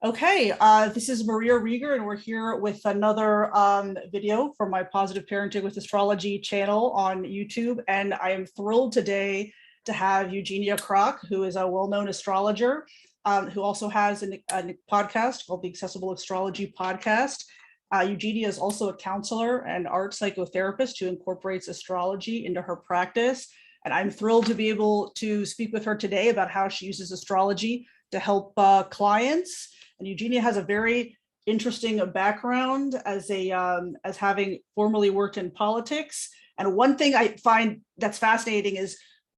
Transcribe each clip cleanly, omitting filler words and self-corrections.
Okay, this is Maria Riegger, and we're here with another video from my Positive Parenting with Astrology channel on YouTube. And I am thrilled today to have Eugenia Krok, who is a well-known astrologer, who also has a podcast called the Accessible Astrology Podcast. Eugenia is also a counselor and art psychotherapist who incorporates astrology into her practice. And I'm thrilled to be able to speak with her today about how she uses astrology to help clients. And Eugenia has a very interesting background as having formerly worked in politics. And one thing I find that's fascinating is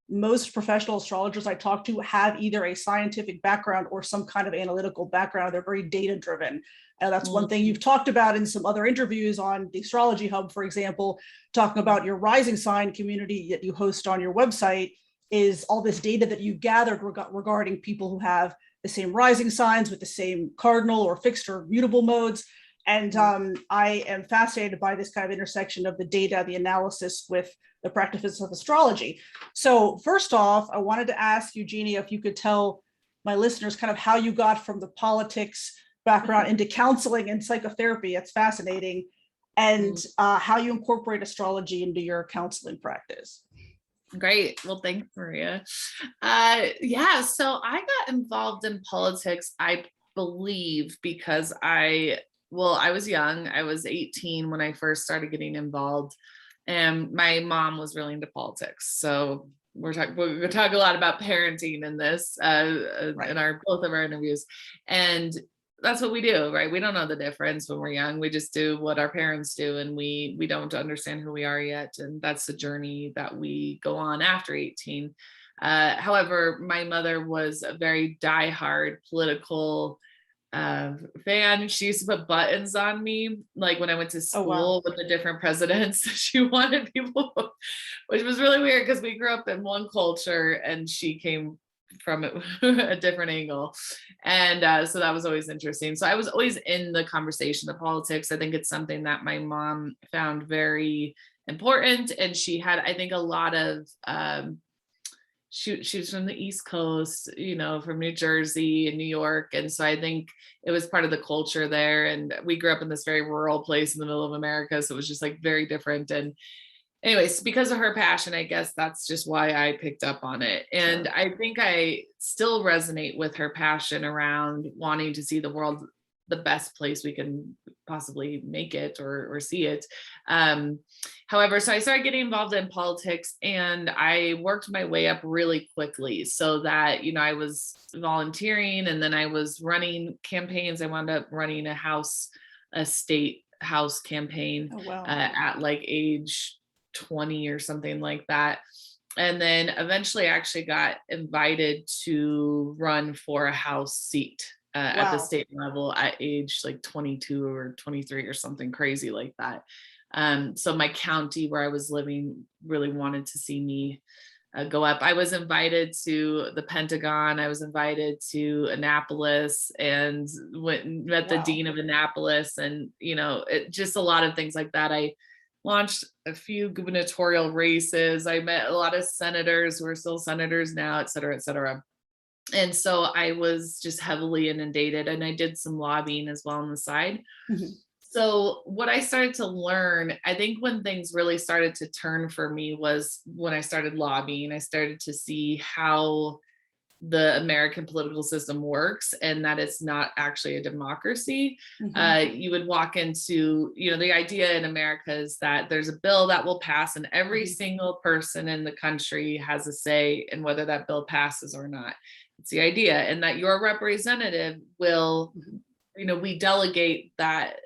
most professional astrologers I talk to have either a scientific background or some kind of analytical background. They're very data driven. And that's one thing you've talked about in some other interviews on the Astrology Hub, for example, talking about your rising sign community that you host on your website is all this data that you've gathered regarding people who have the same rising signs with the same cardinal or fixed or mutable modes. And I am fascinated by this kind of intersection of the data, the analysis with the practices of astrology. So first off, I wanted to ask Eugenia if you could tell my listeners kind of how you got from the politics background into counseling and psychotherapy. It's fascinating. And how you incorporate astrology into your counseling practice. Great. Well, thanks, Maria. So I got involved in politics, I believe, because I was young. I was 18 when I first started getting involved, and my mom was really into politics. So we're going to talk a lot about parenting in this, right, in both of our interviews. And that's what we do, right? We don't know the difference when we're young. We just do what our parents do, and we don't understand who we are yet. And that's the journey that we go on after 18. However, my mother was a very diehard political fan. She used to put buttons on me, like when I went to school with the different presidents. She wanted people, which was really weird because we grew up in one culture and she came from a different angle. And so that was always interesting. So I was always in the conversation of politics. I think it's something that my mom found very important. And she had, I think, a lot of, she was from the East Coast, from New Jersey and New York. And so I think it was part of the culture there. And we grew up in this very rural place in the middle of America. So it was just like very different. And anyways, because of her passion, I guess that's just why I picked up on it. And I think I still resonate with her passion around wanting to see the world the best place we can possibly make it or see it. However, so I started getting involved in politics, and I worked my way up really quickly so that, I was volunteering, and then I was running campaigns. I wound up running a state house campaign at like age 20 or something like that. And then eventually I actually got invited to run for a house seat at the state level at age like 22 or 23 or something crazy like that. So my county where I was living really wanted to see me go up. I was invited to the Pentagon. I was invited to Annapolis and went and met the dean of Annapolis, and just a lot of things like that. I launched a few gubernatorial races. I met a lot of senators who are still senators now, et cetera, et cetera. And so I was just heavily inundated, and I did some lobbying as well on the side. Mm-hmm. So what I started to learn, I think when things really started to turn for me was when I started lobbying. I started to see how the American political system works, and that it's not actually a democracy. Mm-hmm. You would walk into, the idea in America is that there's a bill that will pass, and every single person in the country has a say in whether that bill passes or not. It's the idea, and that your representative will, we delegate that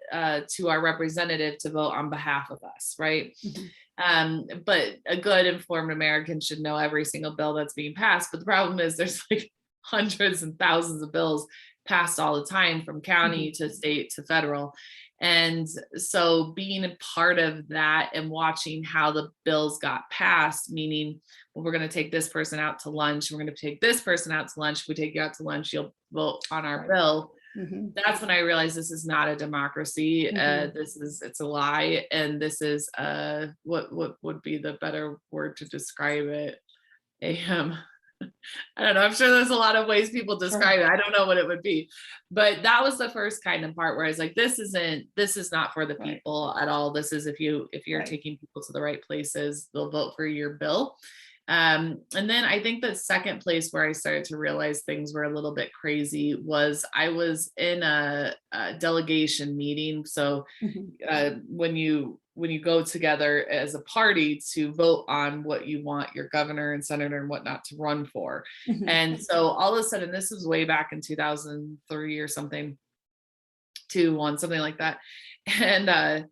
to our representative to vote on behalf of us, right? Mm-hmm. But a good informed American should know every single bill that's being passed. But the problem is there's like hundreds and thousands of bills passed all the time, from county to state to federal. And so being a part of that and watching how the bills got passed, meaning, well, we're going to take this person out to lunch. We're going to take this person out to lunch. If we take you out to lunch, you'll vote on our bill. Mm-hmm. That's when I realized this is not a democracy. Mm-hmm. It's a lie. And this is what would be the better word to describe it? I don't know. I'm sure there's a lot of ways people describe it. I don't know what it would be, but that was the first kind of part where I was like, this is not for the people at all. This is if you're taking people to the right places, they'll vote for your bill. And then I think the second place where I started to realize things were a little bit crazy was I was in a delegation meeting. So when you go together as a party to vote on what you want your governor and senator and whatnot to run for. And so all of a sudden, this was way back in 2003 or something, 2001, something like that. And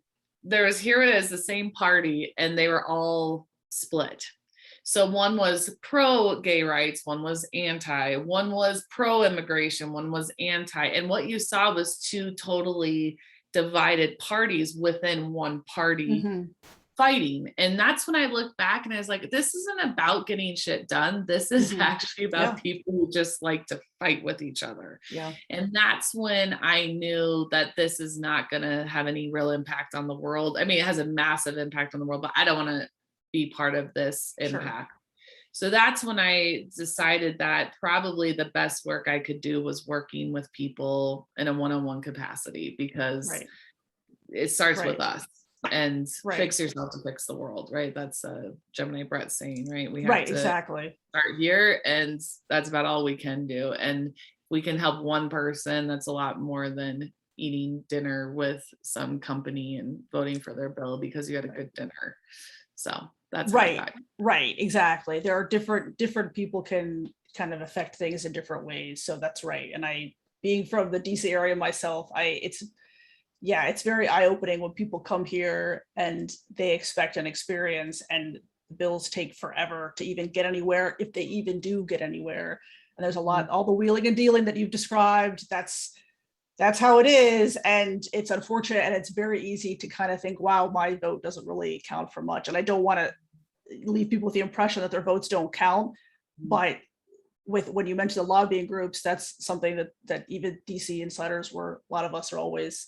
here it is, the same party, and they were all split. So one was pro gay rights, one was anti, one was pro immigration, one was anti. And what you saw was two totally divided parties within one party fighting. And that's when I look back and I was like, this isn't about getting shit done. This is actually about people who just like to fight with each other. And that's when I knew that this is not going to have any real impact on the world. I mean, it has a massive impact on the world, but I don't want to be part of this impact. So that's when I decided that probably the best work I could do was working with people in a one-on-one capacity, because it starts with us, and fix yourself to fix the world, right? That's Gemini Brett saying, right? We have to start here, and that's about all we can do. And we can help one person, that's a lot more than eating dinner with some company and voting for their bill because you had a good dinner. So that's right, exactly. There are different people can kind of affect things in different ways. So that's right. And I, being from the DC area myself, it's very eye-opening when people come here and they expect an experience, and bills take forever to even get anywhere, if they even do get anywhere. And there's a lot, all the wheeling and dealing that you've described, that's how it is. And it's unfortunate. And it's very easy to kind of think, wow, my vote doesn't really count for much. And I don't want to leave people with the impression that their votes don't count. But when you mentioned the lobbying groups, that's something that even DC insiders a lot of us are always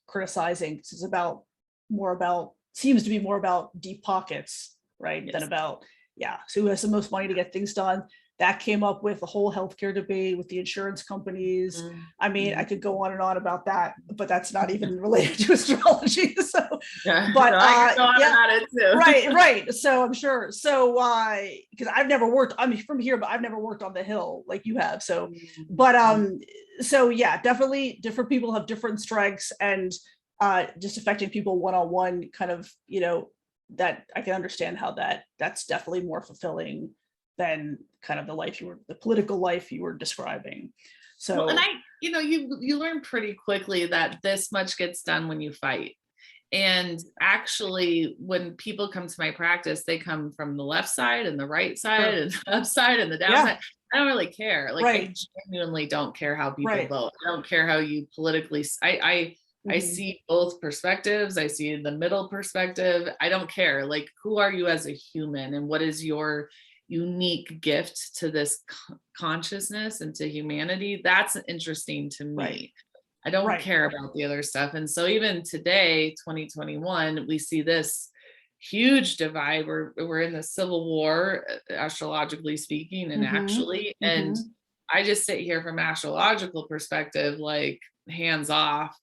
criticizing. It's seems to be more about deep pockets, right? Than about, so who has the most money to get things done. That came up with the whole healthcare debate with the insurance companies. I mean, I could go on and on about that, but that's not even related to astrology. So, but I could go on about it too. Right. So I'm sure. So, because I've never worked, I'm from here, but I've never worked on the Hill like you have. So, but so yeah, definitely different people have different strengths, and just affecting people one-on-one, kind of, that I can understand how that's definitely more fulfilling than kind of the political life you were describing. So, and you learn pretty quickly that this much gets done when you fight. And actually, when people come to my practice, they come from the left side and the right side and the up side and the down side. I don't really care. Like, I genuinely don't care how people vote. I don't care how you politically, I see both perspectives. I see the middle perspective. I don't care. Like, who are you as a human, and what is your unique gift to this consciousness and to humanity? That's interesting to me. I don't care about the other stuff. And so even today, 2021, we see this huge divide. We're in the civil war, astrologically speaking, and actually, and I just sit here from astrological perspective, like hands off,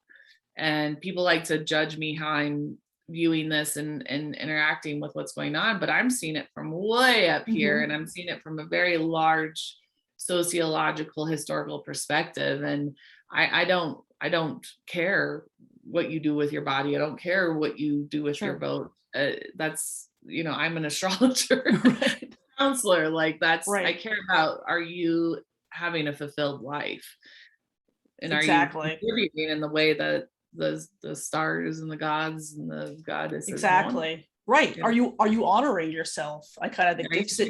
and people like to judge me how I'm viewing this and interacting with what's going on, but I'm seeing it from way up here, and I'm seeing it from a very large sociological, historical perspective. And I don't care what you do with your body. I don't care what you do with your vote. That's, I'm an astrologer, counselor. Like, that's, I care about, are you having a fulfilled life? And are you contributing in the way that the stars and the gods and the goddesses right? Are you honoring yourself? I kind of the gifts that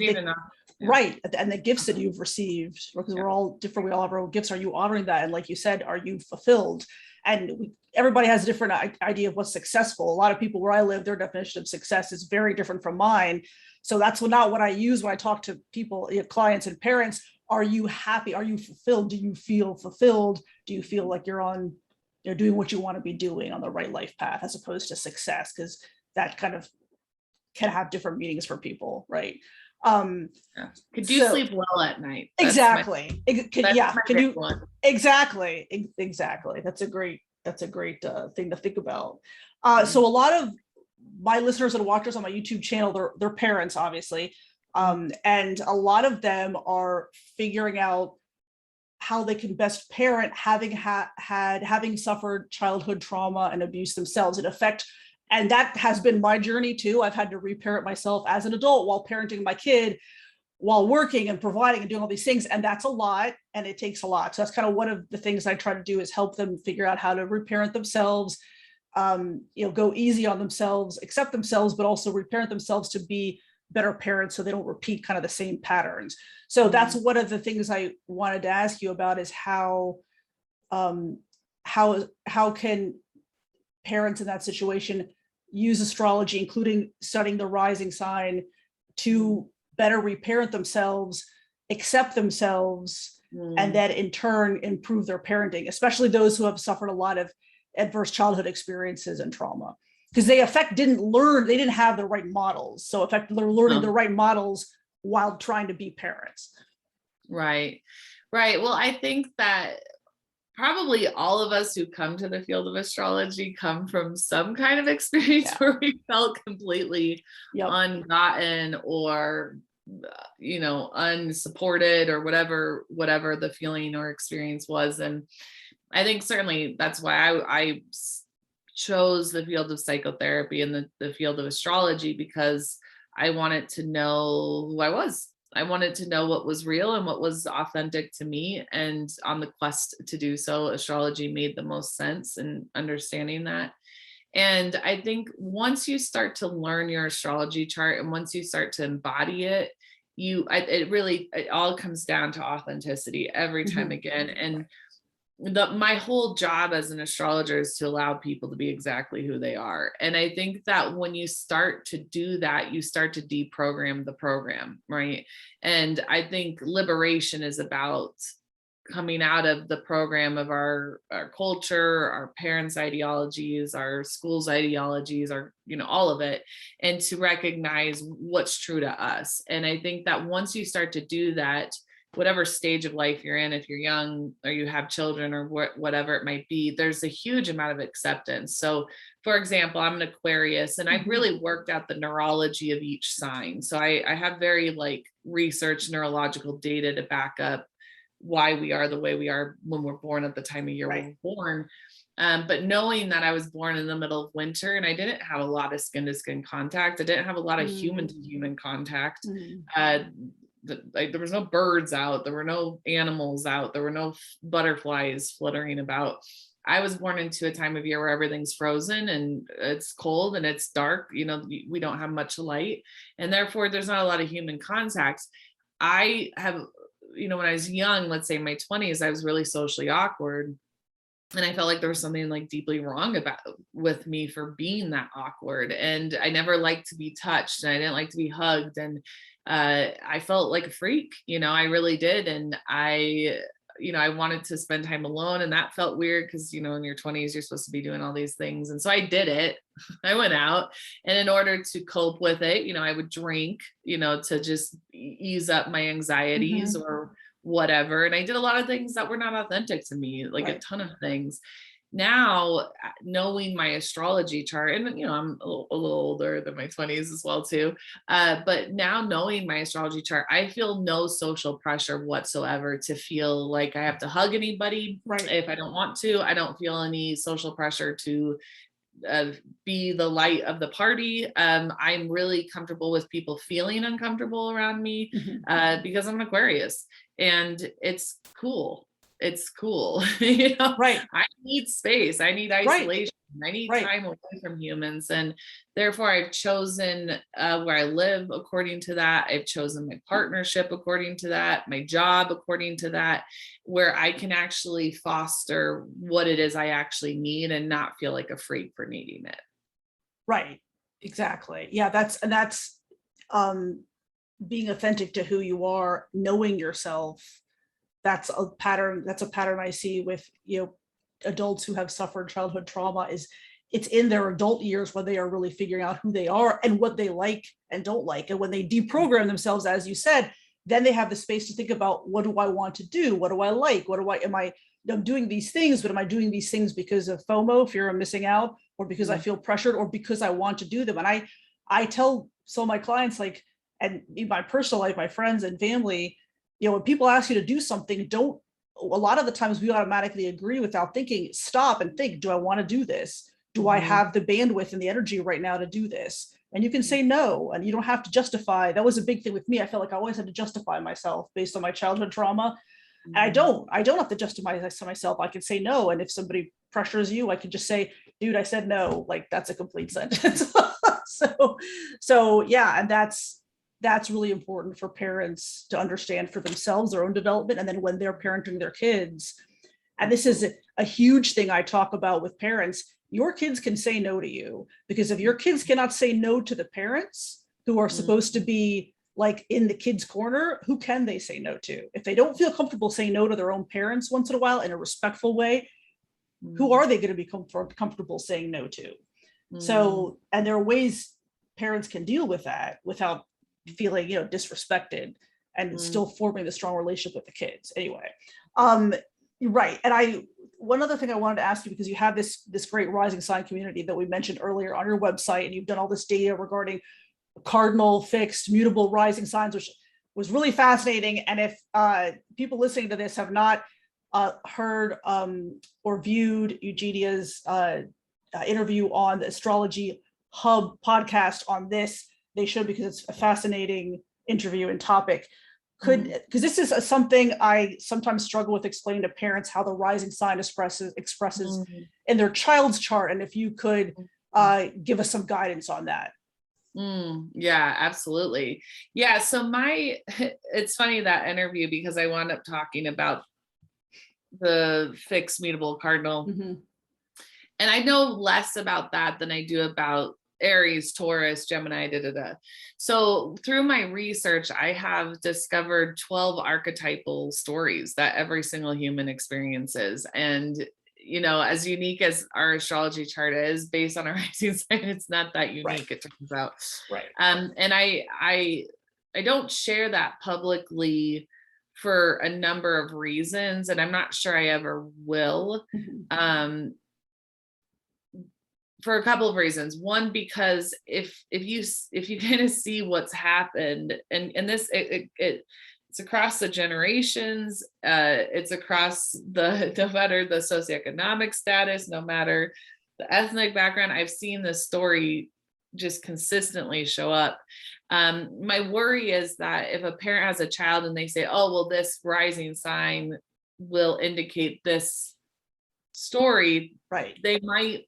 and the gifts that you've received, because we're all different, we all have our own gifts. Are you honoring that? And like you said, are you fulfilled? And everybody has a different idea of what's successful. A lot of people where I live, their definition of success is very different from mine. So that's not what I use when I talk to people, clients and parents. Are you happy? Are you fulfilled? Do you feel fulfilled? Do you feel like you're on, doing what you want to be doing on the right life path, as opposed to success? Because that kind of can have different meanings for people, right? Yeah. Could you So sleep well at night? exactly. That's my Can big you one. exactly. That's a great thing to think about. Mhm. So a lot of my listeners and watchers on my YouTube channel, they're parents, obviously. And a lot of them are figuring out how they can best parent, having suffered childhood trauma and abuse themselves. And that has been my journey too. I've had to reparent myself as an adult while parenting my kid, while working and providing and doing all these things. And that's a lot, and it takes a lot. So that's kind of one of the things I try to do, is help them figure out how to reparent themselves, go easy on themselves, accept themselves, but also reparent themselves to be better parents so they don't repeat kind of the same patterns. So that's one of the things I wanted to ask you about, is um, how can parents in that situation use astrology, including studying the rising sign, to better reparent themselves, accept themselves, and then in turn improve their parenting, especially those who have suffered a lot of adverse childhood experiences and trauma, because they didn't have the right models. So effectively they're learning the right models while trying to be parents. Right. Well, I think that probably all of us who come to the field of astrology come from some kind of experience where we felt completely ungotten, or unsupported, or whatever the feeling or experience was. And I think certainly that's why I chose the field of psychotherapy and the field of astrology, because I wanted to know who I was. I wanted to know what was real and what was authentic to me. And on the quest to do so, astrology made the most sense in understanding that. And I think once you start to learn your astrology chart, and once you start to embody it, it all comes down to authenticity every time again. And my whole job as an astrologer is to allow people to be exactly who they are. And I think that when you start to do that, you start to deprogram the program, right? And I think liberation is about coming out of the program of our culture, our parents' ideologies, our schools' ideologies, all of it, and to recognize what's true to us. And I think that once you start to do that, whatever stage of life you're in, if you're young or you have children or whatever it might be, there's a huge amount of acceptance. So for example, I'm an Aquarius, and I've really worked out the neurology of each sign. So I have very research neurological data to back up why we are the way we are when we're born, at the time of year we're born. But knowing that I was born in the middle of winter, and I didn't have a lot of skin to skin contact, I didn't have a lot of human to human contact. There was no birds out, there were no animals out, there were no butterflies fluttering about. I was born into a time of year where everything's frozen and it's cold and it's dark. We don't have much light, and therefore there's not a lot of human contact. I have, when I was young, let's say in my 20s, I was really socially awkward. And I felt like there was something deeply wrong with me for being that awkward. And I never liked to be touched, and I didn't like to be hugged. And I felt like a freak, I really did. And I wanted to spend time alone, and that felt weird because, in your 20s, you're supposed to be doing all these things. And so I did it. I went out, and in order to cope with it, I would drink, to just ease up my anxieties or whatever. And I did a lot of things that were not authentic to me, a ton of things. Now, knowing my astrology chart, and I'm a little older than my 20s as well too, but now knowing my astrology chart, I feel no social pressure whatsoever to feel like I have to hug anybody if I don't want to. I don't feel any social pressure to be the light of the party. I'm really comfortable with people feeling uncomfortable around me because I'm an Aquarius, and it's cool. It's cool. I need space. I need isolation. I need time away from humans. And therefore I've chosen where I live according to that. I've chosen my partnership according to that, my job according to that, where I can actually foster what it is I actually need and not feel like a freak for needing it. Right. Exactly. Yeah. That's being authentic to who you are, knowing yourself. That's a pattern I see with adults who have suffered childhood trauma, is it's in their adult years when they are really figuring out who they are and what they like and don't like. And when they deprogram themselves, as you said, then they have the space to think about, what do I want to do? What do I like? I'm doing these things, but am I doing these things because of FOMO, fear of missing out, or because I feel pressured, or because I want to do them? And I tell some of my clients, like, and in my personal life, my friends and family, when people ask you to do something, a lot of the times we automatically agree without thinking. Stop and think, do I want to do this? Do I have the bandwidth and the energy right now to do this? And you can say no, and you don't have to justify. That was a big thing with me. I felt like I always had to justify myself based on my childhood trauma. And I don't have to justify myself. I can say no. And if somebody pressures you, I can just say, dude, I said no. Like, that's a complete sentence. so yeah. And that's really important for parents to understand for themselves, their own development. And then when they're parenting their kids, and this is a huge thing I talk about with parents, your kids can say no to you, because if your kids cannot say no to the parents who are supposed to be like in the kids' corner, who can they say no to? If they don't feel comfortable saying no to their own parents once in a while in a respectful way, who are they going to be comfortable saying no to? So, and there are ways parents can deal with that without feeling, disrespected, and still forming the strong relationship with the kids. Anyway, right. And one other thing I wanted to ask you, because you have this great rising sign community that we mentioned earlier on your website, and you've done all this data regarding cardinal, fixed, mutable rising signs, which was really fascinating. And if people listening to this have not heard or viewed Eugenia's interview on the Astrology Hub podcast on this, they should, because it's a fascinating interview and topic. Because this is something I sometimes struggle with explaining to parents, how the rising sign expresses in their child's chart. And if you could give us some guidance on that. Yeah, absolutely. Yeah. So it's funny, that interview, because I wound up talking about the fixed, mutable, cardinal. And I know less about that than I do about Aries, Taurus, Gemini, So through my research, I have discovered 12 archetypal stories that every single human experiences. And, as unique as our astrology chart is based on our rising sign, it's not that unique, right. It turns out. Right. And I don't share that publicly for a number of reasons, and I'm not sure I ever will. For a couple of reasons. One, because if you kind of see what's happened, and this it's across the generations, it's across no matter the socioeconomic status, no matter the ethnic background, I've seen this story just consistently show up. My worry is that if a parent has a child and they say, oh, well, this rising sign will indicate this story, right, they might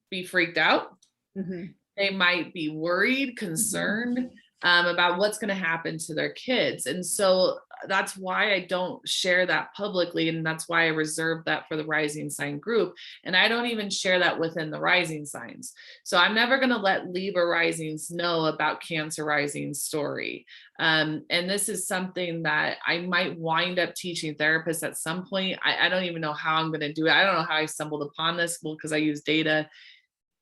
be freaked out. They might be worried, concerned about what's going to happen to their kids. And so that's why I don't share that publicly. And that's why I reserve that for the rising sign group. And I don't even share that within the rising signs. So I'm never going to let Libra risings know about Cancer rising story. And this is something that I might wind up teaching therapists at some point. I don't even know how I'm going to do it. I don't know how I stumbled upon this, because I use data.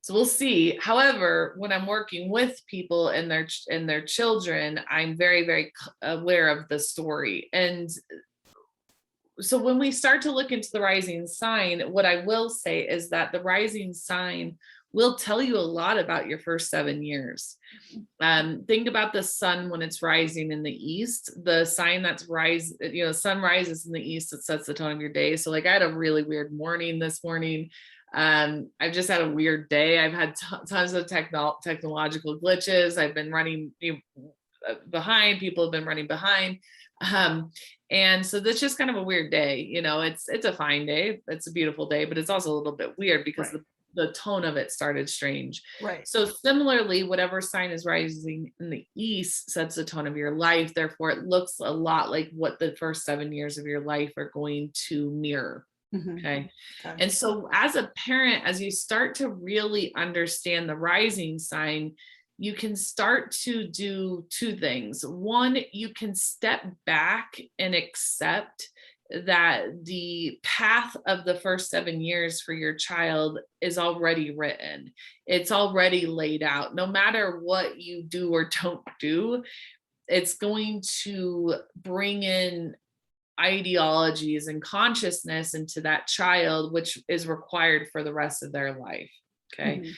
So we'll see. However, when I'm working with people and their children, I'm very, very aware of the story. And so when we start to look into the rising sign, what I will say is that the rising sign will tell you a lot about your first 7 years. Think about the sun when it's rising in the east. The sign that's sun rises in the east, it sets the tone of your day. So like I had a really weird morning this morning. I've just had a weird day. I've had tons of technological glitches. I've been running behind. People have been running behind. And so that's just kind of a weird day. It's a fine day. It's a beautiful day, but it's also a little bit weird because the tone of it started strange. Right. So similarly, whatever sign is rising in the east sets the tone of your life. Therefore, it looks a lot like what the first 7 years of your life are going to mirror. Okay. And so as a parent, as you start to really understand the rising sign, you can start to do two things. One, you can step back and accept that the path of the first 7 years for your child is already written. It's already laid out. No matter what you do or don't do, it's going to bring in ideologies and consciousness into that child, which is required for the rest of their life. Okay. Mhm.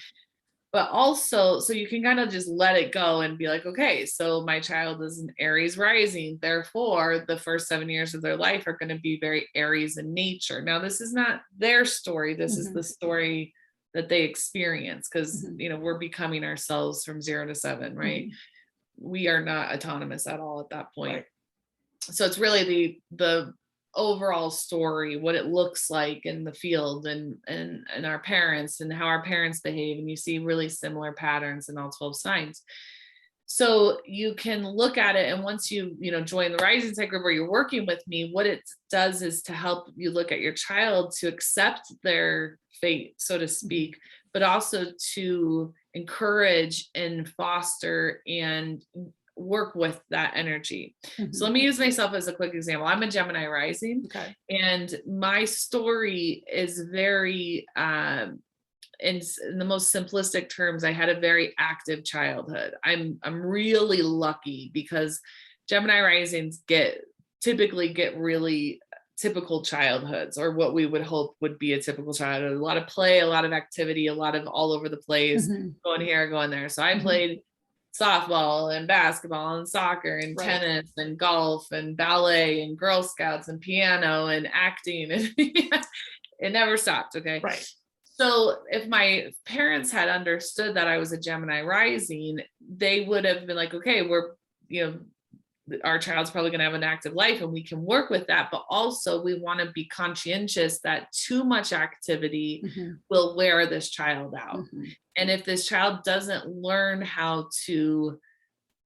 But also, so you can kind of just let it go and be like, okay, so my child is an Aries rising. Therefore, the first 7 years of their life are going to be very Aries in nature. Now, this is not their story. This is the story that they experience, because, we're becoming ourselves from 0 to 7, right? We are not autonomous at all at that point. Right. So it's really the overall story, what it looks like in the field, and our parents, and how our parents behave, and you see really similar patterns in all 12 signs. So you can look at it, and once you join the rising sign group, where you're working with me, what it does is to help you look at your child, to accept their fate, so to speak, but also to encourage and foster and work with that energy. So let me use myself as a quick example. I'm a Gemini rising. Okay. And my story is very, in the most simplistic terms, I had a very active childhood. I'm really lucky, because Gemini risings typically get really typical childhoods, or what we would hope would be a typical childhood. A lot of play, a lot of activity, a lot of all over the place, going here, going there. So I played softball and basketball and soccer and tennis and golf and ballet and Girl Scouts and piano and acting, and it never stopped. Okay. Right. So if my parents had understood that I was a Gemini rising, they would have been like, okay, our child's probably going to have an active life, and we can work with that. But also, we want to be conscientious that too much activity will wear this child out. And if this child doesn't learn how to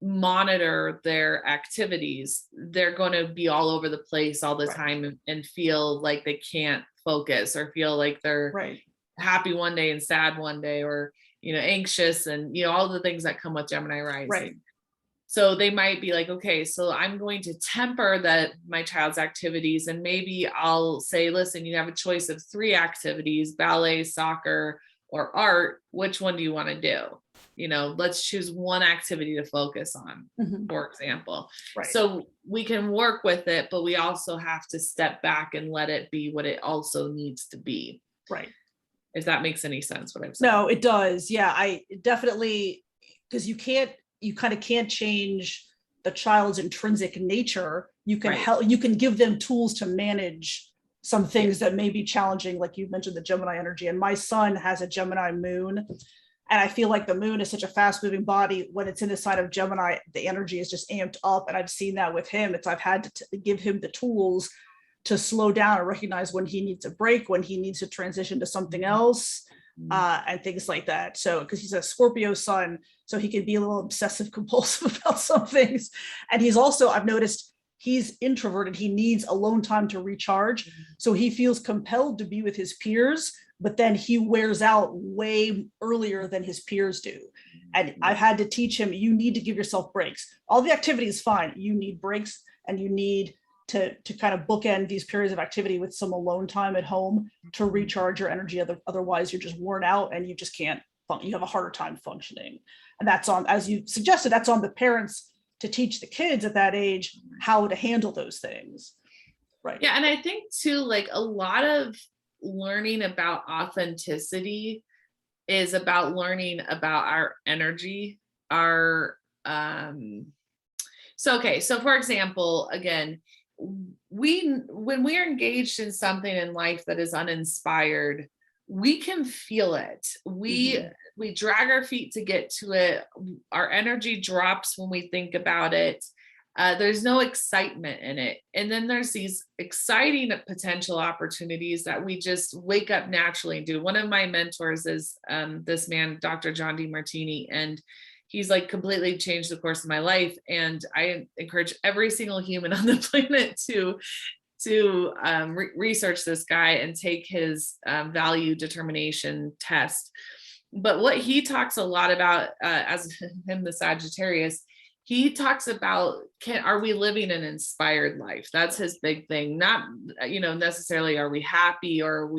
monitor their activities, they're going to be all over the place all the time, and feel like they can't focus, or feel like they're happy one day and sad one day, or, anxious, and, all the things that come with Gemini rising. Right. So they might be like, okay, so I'm going to temper my child's activities, and maybe I'll say, listen, you have a choice of 3 activities: ballet, soccer, or art. Which one do you want to do? Let's choose one activity to focus on, for example. Right. So we can work with it, but we also have to step back and let it be what it also needs to be. Right. If that makes any sense, what I'm saying. No, it does. Yeah, I definitely, because you kind of can't change the child's intrinsic nature. You can help, you can give them tools to manage some things that may be challenging, like you mentioned the Gemini energy. And my son has a Gemini moon, and I feel like the moon is such a fast moving body. When it's in the sign of Gemini, the energy is just amped up. And I've seen that with him. I've had to give him the tools to slow down and recognize when he needs a break, when he needs to transition to something else, and things like that. So, because he's a Scorpio sun, so he can be a little obsessive compulsive about some things. And he's also, I've noticed, he's introverted. He needs alone time to recharge. So he feels compelled to be with his peers, but then he wears out way earlier than his peers do. And I've had to teach him, you need to give yourself breaks. All the activity is fine. You need breaks, and you need to kind of bookend these periods of activity with some alone time at home to recharge your energy. Otherwise, you're just worn out, and you just can't, you have a harder time functioning. And that's on, as you suggested, that's on the parents to teach the kids at that age how to handle those things. Right. Yeah. And I think too, like, a lot of learning about authenticity is about learning about our energy, so for example, again, when we are engaged in something in life that is uninspired, we can feel it. We drag our feet to get to it. Our energy drops when we think about it. There's no excitement in it. And then there's these exciting potential opportunities that we just wake up naturally and do. One of my mentors is this man, Dr. John DeMartini, and he's like completely changed the course of my life. And I encourage every single human on the planet to research this guy and take his value determination test. But what he talks a lot about, as him, the Sagittarius, he talks about, are we living an inspired life? That's his big thing. Not, necessarily, are we happy, or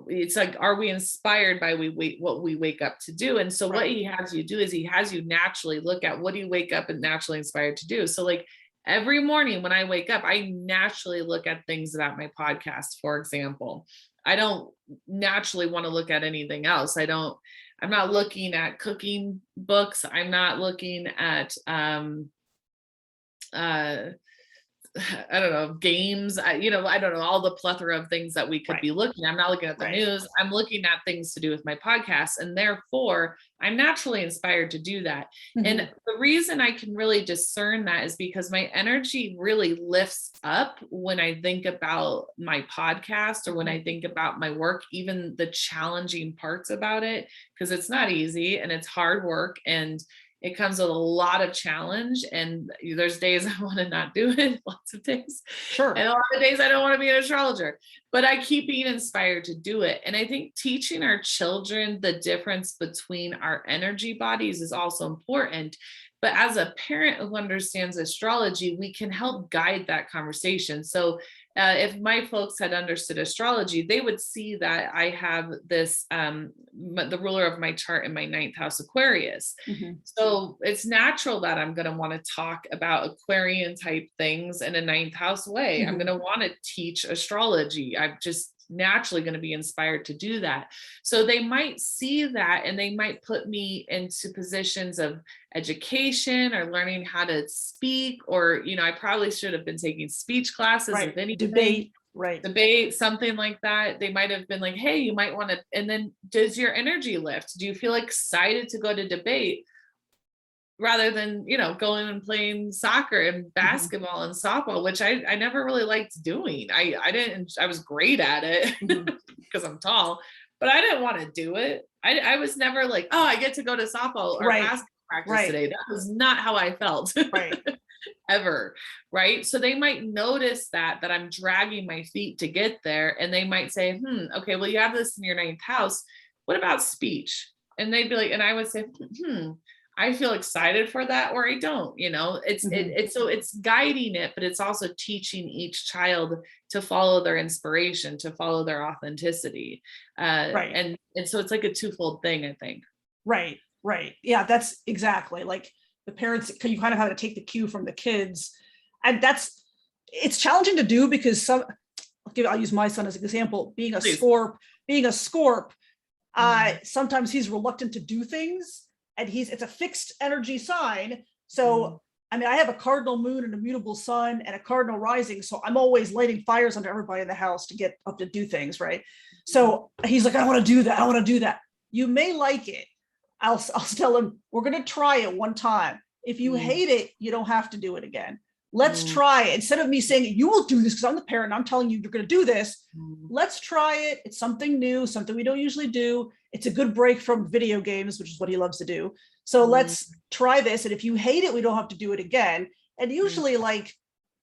it's like, are we inspired by what we wake up to do? And so what he has you do is he has you naturally look at, what do you wake up and naturally inspired to do? So like every morning when I wake up, I naturally look at things about my podcast, for example. I don't naturally want to look at anything else. I'm not looking at cooking books. I'm not looking at, I don't know, games, I don't know, all the plethora of things that we could be looking. I'm not looking at the news. I'm looking at things to do with my podcast. And therefore I'm naturally inspired to do that. And the reason I can really discern that is because my energy really lifts up when I think about my podcast, or when I think about my work, even the challenging parts about it, because it's not easy and it's hard work, and it comes with a lot of challenge, and there's days I want to not do it, lots of days. Sure. And a lot of days I don't want to be an astrologer, but I keep being inspired to do it. And I think teaching our children the difference between our energy bodies is also important. But as a parent who understands astrology, we can help guide that conversation. So if my folks had understood astrology, they would see that I have this, the ruler of my chart in my 9th house, Aquarius. So it's natural that I'm going to want to talk about Aquarian type things in a 9th house way. I'm going to want to teach astrology. I'm just naturally going to be inspired to do that. So they might see that, and they might put me into positions of education or learning how to speak, or, I probably should have been taking speech classes, if anything. Debate, something like that. They might have been like, hey, you might want to, and then does your energy lift? Do you feel excited to go to debate? Rather than, going and playing soccer and basketball and softball, which I never really liked doing. I was great at it because I'm tall, but I didn't want to do it. I was never like, oh, I get to go to softball or basketball practice today. That was not how I felt ever. Right. So they might notice that I'm dragging my feet to get there. And they might say, okay, well, you have this in your 9th house. What about speech? And they'd be like, and I would say, I feel excited for that, or I don't, so it's guiding it, but it's also teaching each child to follow their inspiration, to follow their authenticity. And so it's like a twofold thing, I think. Right. Yeah, that's exactly, like, the parents, you kind of have to take the cue from the kids. And it's challenging to do because I'll use my son as an example, being a scorp, sometimes he's reluctant to do things. And it's a fixed energy sign. So, I have a cardinal moon and a mutable sun and a cardinal rising. So I'm always lighting fires under everybody in the house to get up to do things, right? So he's like, I want to do that. I want to do that. You may like it. I'll tell him, we're going to try it one time. If you hate it, you don't have to do it again. Let's try it. Instead of me saying, you will do this because I'm the parent and I'm telling you you're going to do this. Let's try it. It's something new, something we don't usually do. It's a good break from video games, which is what he loves to do. So let's try this. And if you hate it, we don't have to do it again. And usually, like,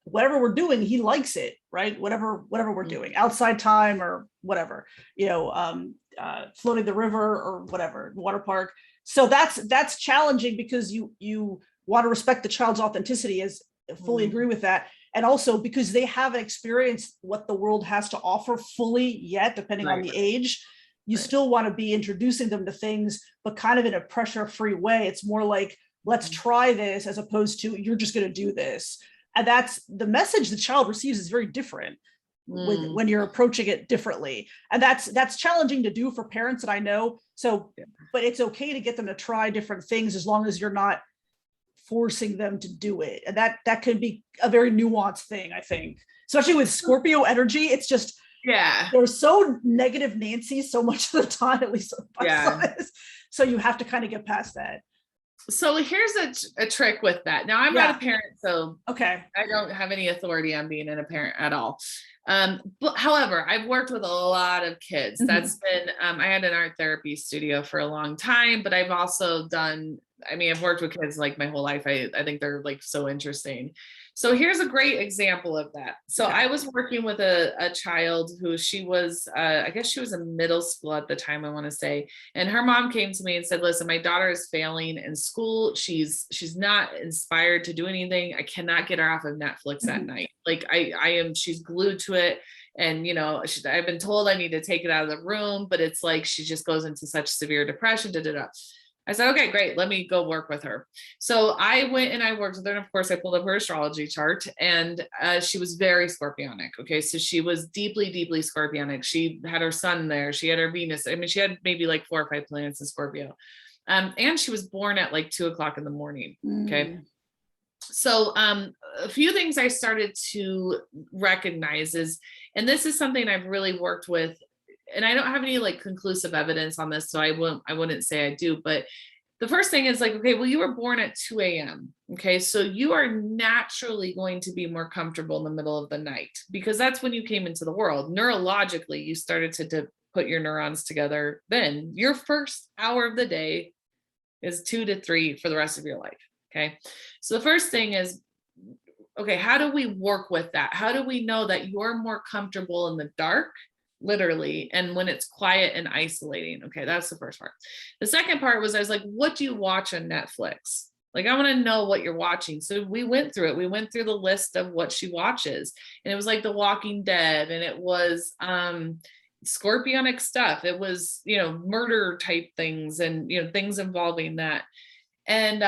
whatever we're doing, he likes it, right? Whatever we're doing, outside time or whatever, floating the river or whatever, water park. So that's challenging because you want to respect the child's authenticity, as fully agree with that. And also because they haven't experienced what the world has to offer fully yet, depending on the age. You still want to be introducing them to things, but kind of in a pressure-free way. It's more like, let's try this, as opposed to, you're just going to do this. And that's the message the child receives is very different when you're approaching it differently. And that's challenging to do for parents that I know. So, but it's okay to get them to try different things as long as you're not forcing them to do it. And that could be a very nuanced thing, I think, especially with Scorpio energy. It's just, they're so negative Nancy so much of the time, at least so you have to kind of get past that. So here's a trick with that. Now I'm not a parent, so I don't have any authority on being a parent at all. But however, I've worked with a lot of kids. That's been, I had an art therapy studio for a long time, but I've also done, I've worked with kids like my whole life. I think they're like so interesting. So here's a great example of that. So I was working with a child who she was, I guess she was in middle school at the time, I want to say. And her mom came to me and said, listen, my daughter is failing in school. She's not inspired to do anything. I cannot get her off of Netflix at night. Like she's glued to it. And, you know, I've been told I need to take it out of the room, but it's like, she just goes into such severe depression. I said, okay, great. Let me go work with her. So I went and I worked with her. And of course I pulled up her astrology chart, and she was very scorpionic. Okay. So she was deeply, deeply scorpionic. She had her sun there. She had her Venus. I mean, she had maybe like 4 or 5 planets in Scorpio. And she was born at like 2 o'clock in the morning. Okay. So a few things I started to recognize is, and this is something I've really worked with, and I don't have any like conclusive evidence on this, so I wouldn't say I do, but the first thing is like, okay, well, you were born at 2 a.m. Okay. So you are naturally going to be more comfortable in the middle of the night, because that's when you came into the world. Neurologically, you started to put your neurons together. Then your first hour of the day is 2 to 3 for the rest of your life. Okay. So the first thing is, okay, how do we work with that? How do we know that you're more comfortable in the dark, literally, and when it's quiet and isolating? Okay, that's the first part. The second part was, I was like, what do you watch on Netflix? Like, I want to know what you're watching. So we went through it. We went through the list of what she watches, and it was like The Walking Dead, and it was scorpionic stuff. It was, you know, murder type things, and, you know, things involving that. And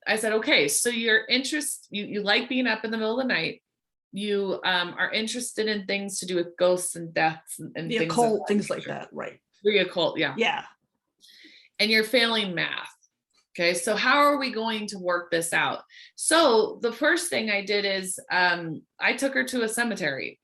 I said, okay, so you're interested, you like being up in the middle of the night. You are interested in things to do with ghosts and deaths and the things occult, things like that, right? The occult, yeah. Yeah. And you're failing math. Okay, so how are we going to work this out? So the first thing I did is I took her to a cemetery.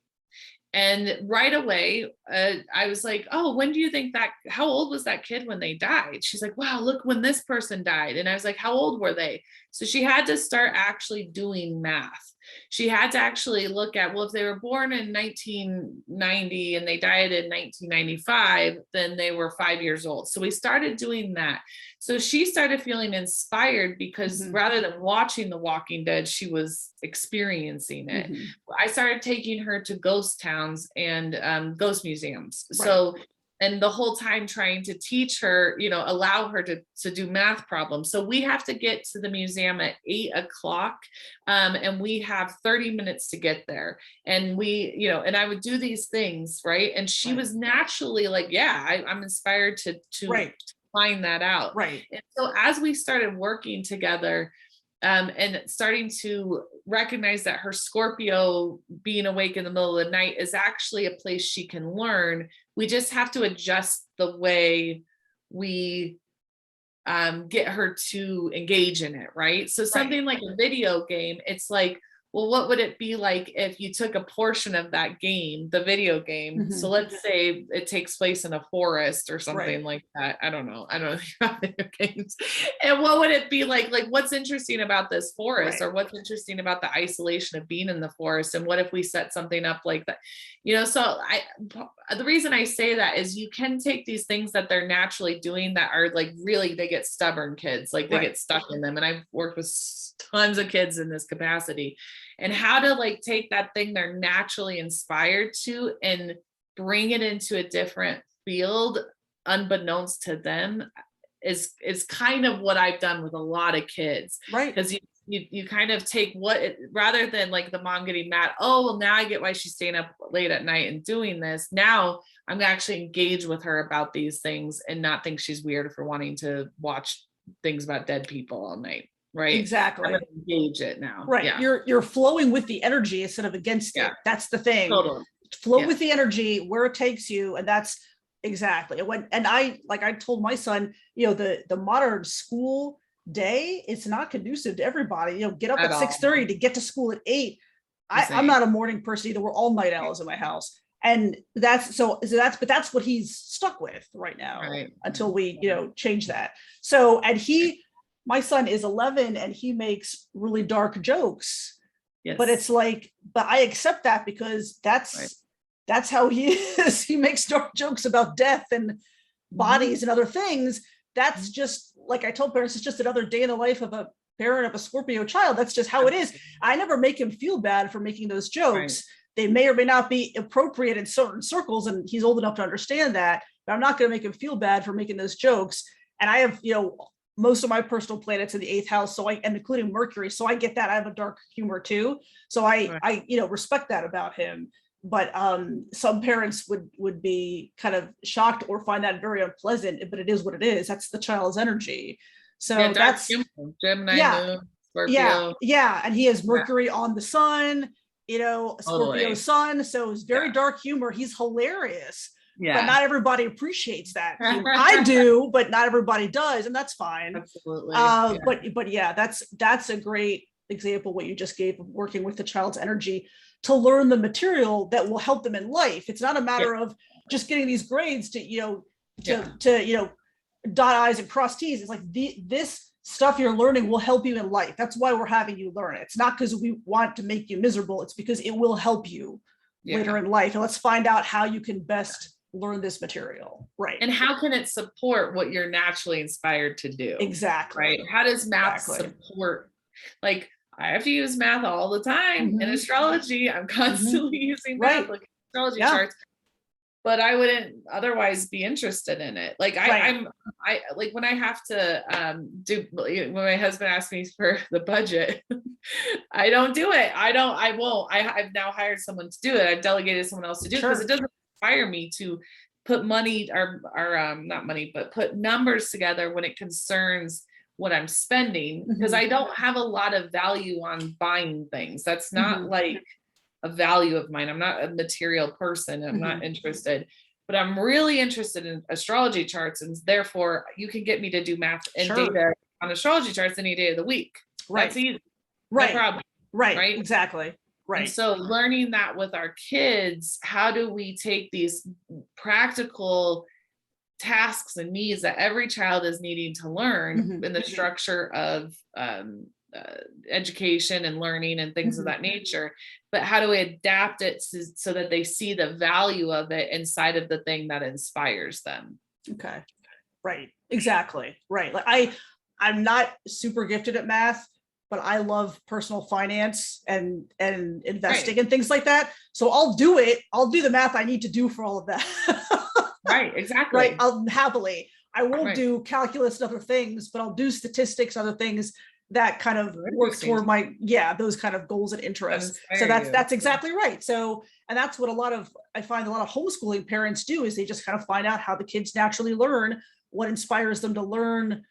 And right away, I was like, oh, when do you think how old was that kid when they died? She's like, wow, look when this person died. And I was like, how old were they? So she had to start actually doing math. She had to actually look at, well, if they were born in 1990 and they died in 1995, then they were 5 years old. So we started doing that. So she started feeling inspired, because rather than watching The Walking Dead, she was experiencing it. I started taking her to ghost towns and ghost museums. Right. So, and the whole time trying to teach her, you know, allow her to do math problems. So we have to get to the museum at 8 o'clock. And we have 30 minutes to get there. And we, you know, and I would do these things, right? And she was naturally like, yeah, I'm inspired to find that out. Right. And so as we started working together, and starting to recognize that her Scorpio being awake in the middle of the night is actually a place she can learn. We just have to adjust the way we get her to engage in it, right? So something like a video game, it's like, well, what would it be like if you took a portion of that game, the video game? So let's say it takes place in a forest or something like that. I don't know about video games. And what would it be like? Like, what's interesting about this forest, or what's interesting about the isolation of being in the forest? And what if we set something up like that? You know, so the reason I say that is you can take these things that they're naturally doing that are like, really, they get stubborn kids, like they get stuck in them. And I've worked with tons of kids in this capacity, and how to like take that thing they're naturally inspired to and bring it into a different field unbeknownst to them is kind of what I've done with a lot of kids. Right. Because you kind of take rather than like the mom getting mad, oh, well, now I get why she's staying up late at night and doing this. Now I'm gonna actually engage with her about these things and not think she's weird for wanting to watch things about dead people all night. Right. Exactly. Engage it now. Right. Yeah. You're flowing with the energy instead of against it. That's the thing. Totally. Flow with the energy where it takes you. And that's exactly and I told my son, you know, the modern school day, it's not conducive to everybody. You know, get up at 6:30 to get to school at 8. I'm not a morning person either. We're all night owls in my house. And that's what he's stuck with right now until we, you know, change that. So, and my son is 11 and he makes really dark jokes, but it's like, but I accept that because that's how he is. He makes dark jokes about death and bodies and other things. That's just like I told parents, it's just another day in the life of a parent of a Scorpio child. That's just how it is. I never make him feel bad for making those jokes. Right. They may or may not be appropriate in certain circles, and he's old enough to understand that, but I'm not going to make him feel bad for making those jokes. And I have, most of my personal planets in the 8th house, and including Mercury. So I get that. I have a dark humor too. So I respect that about him. But some parents would be kind of shocked or find that very unpleasant, but it is what it is. That's the child's energy. So that's Gemini, moon, Scorpio. Yeah. And he has Mercury on the sun, Scorpio sun. So it's very dark humor. He's hilarious. But not everybody appreciates that. I do, but not everybody does, and that's fine. Absolutely. But yeah, that's a great example what you just gave of working with the child's energy to learn the material that will help them in life. It's not a matter of just getting these grades to dot I's and cross T's. It's like this stuff you're learning will help you in life. That's why we're having you learn it. It's not because we want to make you miserable. It's because it will help you later in life. And let's find out how you can best learn this material. Right. And how can it support what you're naturally inspired to do? Exactly. Right. How does math support? Like, I have to use math all the time in astrology. I'm constantly using math, like astrology charts, but I wouldn't otherwise be interested in it. Like I like when I have to when my husband asks me for the budget, I don't do it. I won't. I've now hired someone to do it. I've delegated someone else to do it because it doesn't inspire me to put money or not money, but put numbers together when it concerns what I'm spending, because I don't have a lot of value on buying things. That's not like a value of mine. I'm not a material person. I'm not interested, but I'm really interested in astrology charts. And therefore you can get me to do math and data on astrology charts any day of the week. Right. That's easy. Right. No problem. Right. Exactly. Right. And so learning that with our kids, how do we take these practical tasks and needs that every child is needing to learn in the structure of education and learning and things of that nature, but how do we adapt it so that they see the value of it inside of the thing that inspires them? Okay. Right. Exactly. Right. Like I'm not super gifted at math, but I love personal finance and investing and things like that. So I'll do it. I'll do the math I need to do for all of that. Right, exactly. Right. I'll happily. I won't do calculus and other things, but I'll do statistics, other things that kind of work toward those kind of goals and interests. So that's exactly right. So, and that's what I find a lot of homeschooling parents do, is they just kind of find out how the kids naturally learn, what inspires them to learn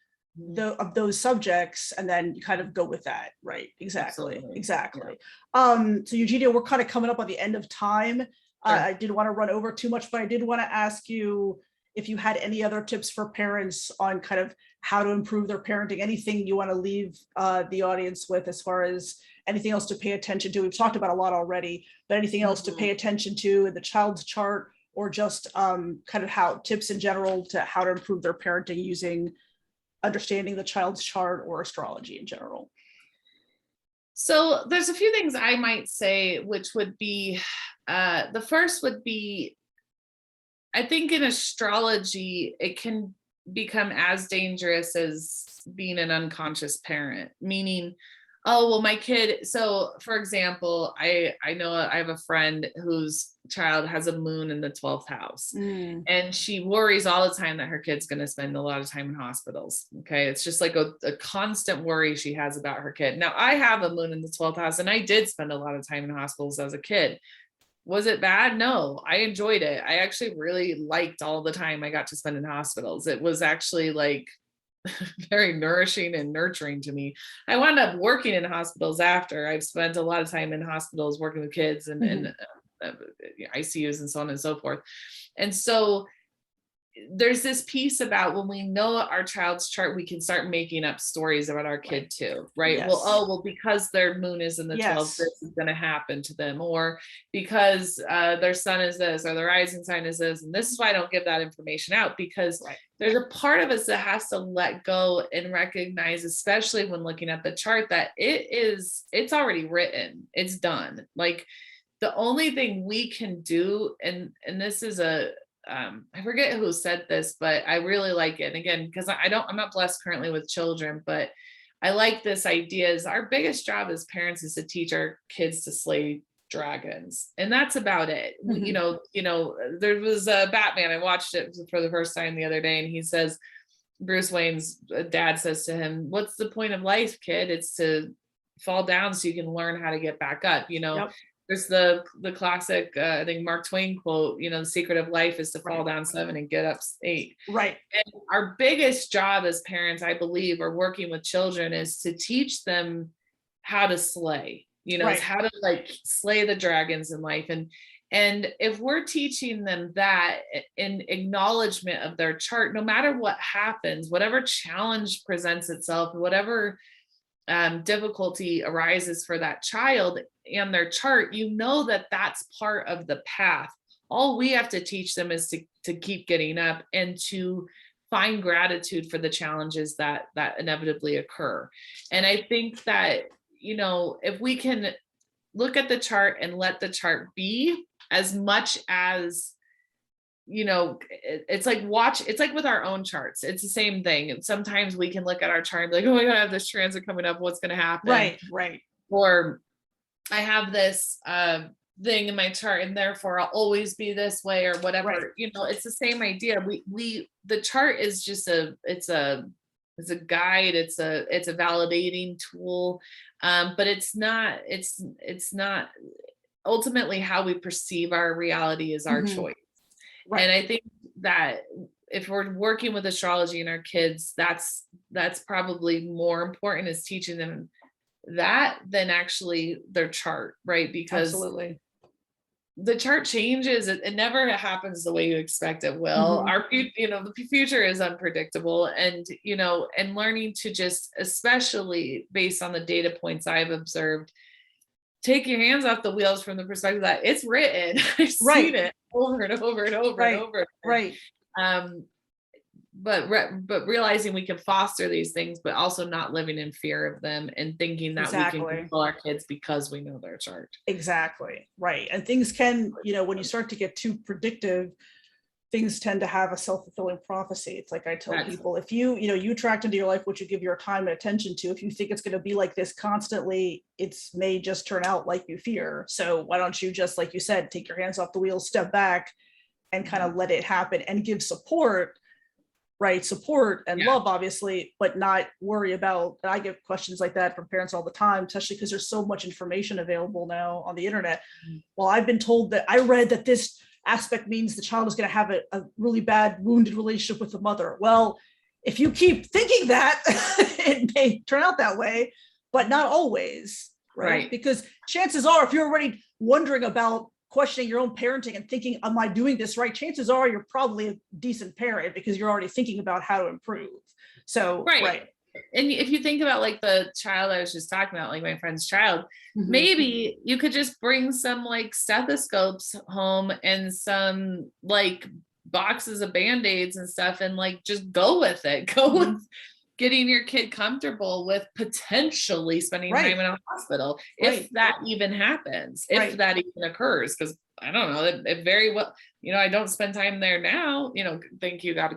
of those subjects, and then you kind of go with that. Right. Exactly. Absolutely. Exactly. So Eugenia, we're kind of coming up on the end of time. I didn't want to run over too much, but I did want to ask you if you had any other tips for parents on kind of how to improve their parenting, anything you want to leave the audience with as far as anything else to pay attention to. We've talked about a lot already, but anything else to pay attention to in the child's chart, or just kind of how tips in general to how to improve their parenting using understanding the child's chart or astrology in general. So there's a few things I might say, which would be, the first would be, I think in astrology, it can become as dangerous as being an unconscious parent, meaning, oh, well, my kid. So for example, I know I have a friend whose child has a moon in the 12th house, and she worries all the time that her kid's going to spend a lot of time in hospitals. Okay. It's just like a constant worry she has about her kid. Now I have a moon in the 12th house, and I did spend a lot of time in hospitals as a kid. Was it bad? No, I enjoyed it. I actually really liked all the time I got to spend in hospitals. It was actually like very nourishing and nurturing to me. I wound up working in hospitals after. I've spent a lot of time in hospitals working with kids and ICUs and so on and so forth. And so there's this piece about when we know our child's chart, we can start making up stories about our kid too, right? Yes. Well, because their moon is in the 12th, this is going to happen to them, or because their sun is this, or their rising sign is this. And this is why I don't give that information out, because there's a part of us that has to let go and recognize, especially when looking at the chart, that it's already written, it's done. Like the only thing we can do, and this is I forget who said this, but I really like it. And again, because I'm not blessed currently with children, but I like this idea is our biggest job as parents is to teach our kids to slay dragons, and that's about it. There was a Batman, I watched it for the first time the other day, and he says, Bruce Wayne's dad says to him, what's the point of life, kid? It's to fall down so you can learn how to get back up. Yep. There's the classic I think Mark Twain quote, the secret of life is to fall down 7 and get up 8. Right. And our biggest job as parents, I believe, or working with children, is to teach them how to slay, is how to like slay the dragons in life. And if we're teaching them that in acknowledgement of their chart, no matter what happens, whatever challenge presents itself, whatever difficulty arises for that child and their chart, that that's part of the path. All we have to teach them is to keep getting up and to find gratitude for the challenges that inevitably occur. And I think that, if we can look at the chart and let the chart be, as much as, it's like with our own charts, it's the same thing. And sometimes we can look at our chart and be like, oh my God, I have this transit coming up, what's going to happen? Right. Or I have this thing in my chart and therefore I'll always be this way or whatever. Right. It's the same idea. The chart is just it's a guide, it's a validating tool, but it's not ultimately how we perceive our reality is our choice. Right. And I think that if we're working with astrology and our kids, that's probably more important, is teaching them that than actually their chart, right? Because absolutely, the chart changes. It never happens the way you expect it will. Our the future is unpredictable, and and learning to just, especially based on the data points I've observed, take your hands off the wheels from the perspective that it's written. I've seen it over and over and over and over. Right. But realizing we can foster these things, but also not living in fear of them and thinking that we can control our kids because we know their chart. Exactly. Right. And things can, when you start to get too predictive, things tend to have a self-fulfilling prophecy. It's like I tell people, if you attract into your life what you give your time and attention to, if you think it's going to be like this constantly, it may just turn out like you fear. So why don't you just, like you said, take your hands off the wheel, step back and kind of let it happen and give support, right? Support and love, obviously, but not worry about, and I get questions like that from parents all the time, especially because there's so much information available now on the internet. Well, I've been told that, I read that this aspect means the child is going to have a really bad wounded relationship with the mother. Well, if you keep thinking that, it may turn out that way, but not always, right? Because chances are, if you're already wondering about questioning your own parenting and thinking, am I doing this right? Chances are you're probably a decent parent because you're already thinking about how to improve. So, right. And if you think about like the child I was just talking about, like my friend's child, maybe you could just bring some like stethoscopes home and some like boxes of Band-Aids and stuff and like just go with it. Go with getting your kid comfortable with potentially spending time in a hospital, if that even happens, if that even occurs. Because I don't know, it very well, I don't spend time there now, thank you, God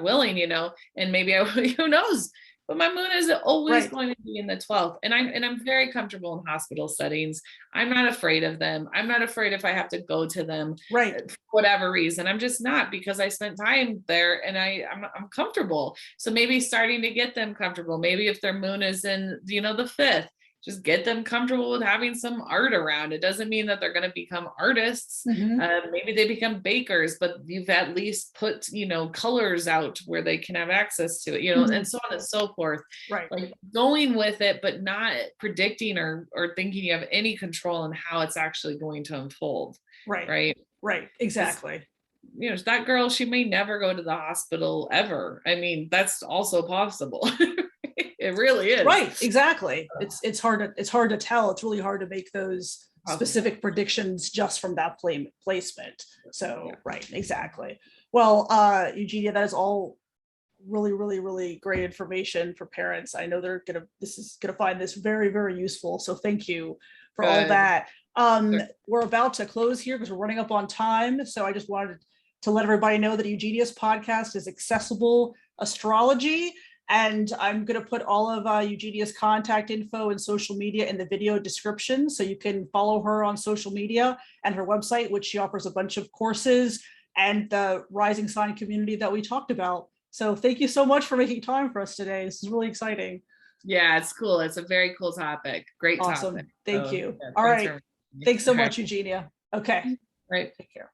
willing, and maybe who knows, but my moon is always going to be in the 12th. And I'm very comfortable in hospital settings. I'm not afraid of them. I'm not afraid if I have to go to them, for whatever reason. I'm just not, because I spent time there and I'm comfortable. So maybe starting to get them comfortable. Maybe if their moon is in, the 5th, just get them comfortable with having some art around. It doesn't mean that they're going to become artists. Maybe they become bakers, but you've at least put, colors out where they can have access to it, and so on and so forth. Like going with it, but not predicting or thinking you have any control on how it's actually going to unfold. Right. Exactly. That girl, she may never go to the hospital ever. I mean, that's also possible. It really is. Right. Exactly. It's hard to tell. It's really hard to make those specific predictions just from that placement. So, exactly. Well, Eugenia, that is all really, really, really great information for parents. I know this is gonna find this very, very useful. So thank you for all that. We're about to close here because we're running up on time. So I just wanted to let everybody know that Eugenia's podcast is Accessible Astrology. And I'm going to put all of Eugenia's contact info and social media in the video description. So you can follow her on social media and her website, which she offers a bunch of courses and the rising sign community that we talked about. So thank you so much for making time for us today. This is really exciting. Yeah, it's cool. It's a very cool topic. Great Awesome. topic. Thank So, you. yeah, All right. for- Thanks so All much, right. Eugenia. Okay. Right. Take care.